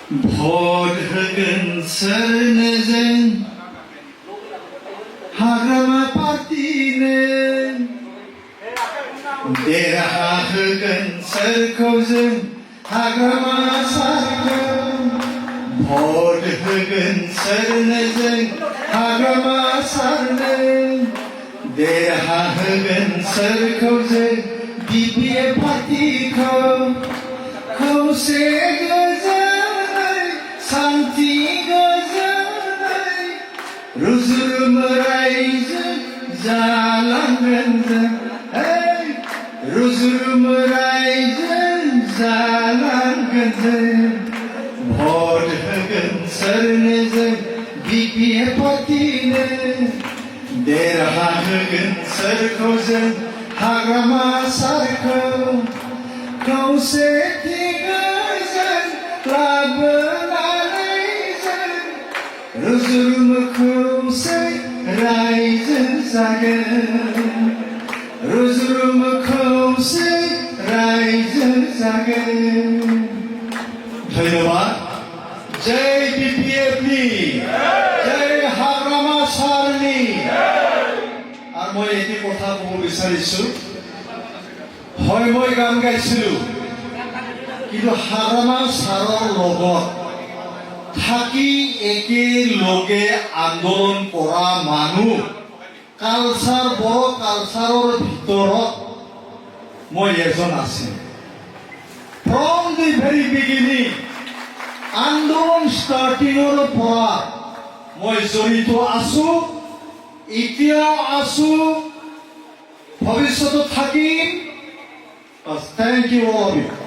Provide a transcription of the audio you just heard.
भट होगोन सोरनो जों हाग्रामा पार्टिनो देरहा होगोन सोरखौ जों हाग्रामा सारखौ भट होगोन सोरनो जों हाग्रामा सारनो देरहा होगोन सोरखौ जों बिपिएफ पार्टिखौ खौसे गोजोनै सान्थि गोजोनै रुजुरुम रायजो जालांगोन जों रुजुरुम रायजो जालांगोन जों भट होगोन सोरनो जों बिपिएफ पार्टिनो देरहा होगोन सोरखौ जों हाग्रामा सारखौ खौसेथि गोजोन लाबोनानै जों रुजुरुम खौसे रायजो जागोन रुजुरुम खौसे रायजो जागोन धन्यबाद जय बिपिएफनि जय हाग्रामा सारनि আর মই এটি কথা ক'ব বিচাৰিছো হয় মই গান গাইছিলো কিন্তু হাগ্ৰামা ছাৰৰ লগত থাকি একেলগে আন্দোলন কৰা মানুহ কালচাৰ বড়ো কালচাৰৰ ভিতৰত মই এজন আছিলো ফ্ৰম দি ভেৰি বিগিনিং আন্দোলন ষ্টাৰ্টিঙৰ পৰা মই জড়িত আছো এতিয়াও আছো ভৱিষ্যতত থাকিম thank you all of you